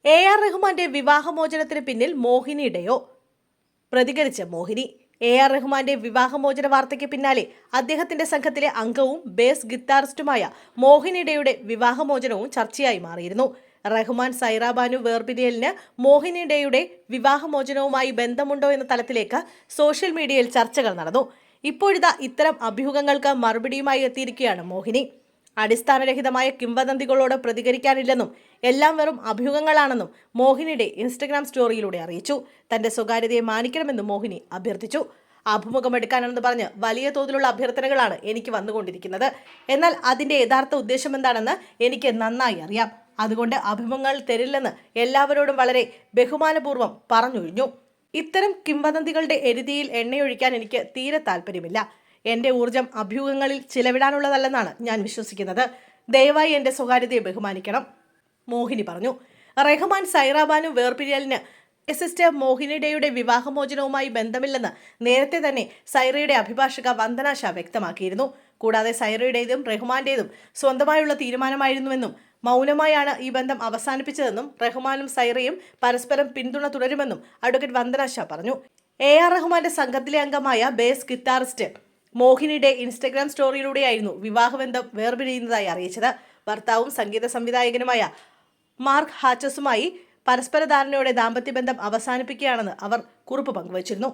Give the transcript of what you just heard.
AR റഹ്മാന്റെ വിവാഹമോചനത്തിന് പിന്നിൽ മോഹിനിയുടെയോ? പ്രതികരിച്ച മോഹിനി. AR റഹ്മാന്റെ വിവാഹമോചന വാർത്തയ്ക്ക് പിന്നാലെ അദ്ദേഹത്തിന്റെ സംഘത്തിലെ അംഗവും ബേസ് ഗിത്താറിസ്റ്റുമായ മോഹിനിയുടെയുടെ വിവാഹമോചനവും ചർച്ചയായി മാറിയിരുന്നു. റഹ്മാൻ സൈറ ബാനു വേർപിരിയലിന് മോഹിനിയുടെയുടെ വിവാഹമോചനവുമായി ബന്ധമുണ്ടോ എന്ന തലത്തിലേക്ക് സോഷ്യൽ മീഡിയയിൽ ചർച്ചകൾ നടന്നു. ഇപ്പോഴിതാ ഇത്തരം അഭ്യൂഹങ്ങൾക്ക് മറുപടിയുമായി എത്തിയിരിക്കുകയാണ് മോഹിനി. അടിസ്ഥാനരഹിതമായ കിംവദന്തികളോട് പ്രതികരിക്കാനില്ലെന്നും എല്ലാം വെറും അഭ്യൂഹങ്ങളാണെന്നും മോഹിനിയുടെ ഇൻസ്റ്റഗ്രാം സ്റ്റോറിയിലൂടെ അറിയിച്ചു. തന്റെ സ്വകാര്യതയെ മാനിക്കണമെന്നും മോഹിനി അഭ്യർത്ഥിച്ചു. അഭിമുഖമെടുക്കാനെന്ന് പറഞ്ഞ് വലിയ തോതിലുള്ള അഭ്യർത്ഥനകളാണ് എനിക്ക് വന്നുകൊണ്ടിരിക്കുന്നത്. എന്നാൽ അതിന്റെ യഥാർത്ഥ ഉദ്ദേശം എന്താണെന്ന് എനിക്ക് നന്നായി അറിയാം. അതുകൊണ്ട് അഭിമുഖങ്ങൾ തരില്ലെന്ന് എല്ലാവരോടും വളരെ ബഹുമാനപൂർവ്വം പറഞ്ഞൊഴിഞ്ഞു. ഇത്തരം കിംവദന്തികളുടെ എരുതിയിൽ എണ്ണയൊഴിക്കാൻ എനിക്ക് തീരെ താല്പര്യമില്ല. എന്റെ ഊർജം അഭ്യൂഹങ്ങളിൽ ചിലവിടാനുള്ളതല്ലെന്നാണ് ഞാൻ വിശ്വസിക്കുന്നത്. ദയവായി എന്റെ സ്വകാര്യതയെ ബഹുമാനിക്കണം, മോഹിനി പറഞ്ഞു. റഹ്മാൻ സൈറ ബാനു വേർപിരിയലിന് സിസ്റ്റർ മോഹിനിയുടെയുടെ വിവാഹമോചനവുമായി ബന്ധമില്ലെന്ന് നേരത്തെ തന്നെ സൈറയുടെ അഭിഭാഷക വന്ദന ഷാ വ്യക്തമാക്കിയിരുന്നു. കൂടാതെ സൈറയുടേതും റഹ്മാന്റേതും സ്വന്തമായുള്ള തീരുമാനമായിരുന്നുവെന്നും മൗനമായാണ് ഈ ബന്ധം അവസാനിപ്പിച്ചതെന്നും റഹ്മാനും സൈറയും പരസ്പരം പിന്തുണ തുടരുമെന്നും അഡ്വക്കേറ്റ് വന്ദന ഷാ പറഞ്ഞു. AR റഹ്മാന്റെ സംഘത്തിലെ അംഗമായ ബേസ് ഗിത്താറിസ്റ്റ് മോഹിനിയുടെ ഇൻസ്റ്റഗ്രാം സ്റ്റോറിയിലൂടെയായിരുന്നു വിവാഹബന്ധം വേർപിരിയുന്നതായി അറിയിച്ചത്. ഭർത്താവും സംഗീത സംവിധായകനുമായ മാർക്ക് ഹാച്ചസുമായി പരസ്പര ധാരണയോടെ ദാമ്പത്യബന്ധം അവസാനിപ്പിക്കുകയാണെന്ന് അവർ കുറിപ്പ് പങ്കുവച്ചിരുന്നു.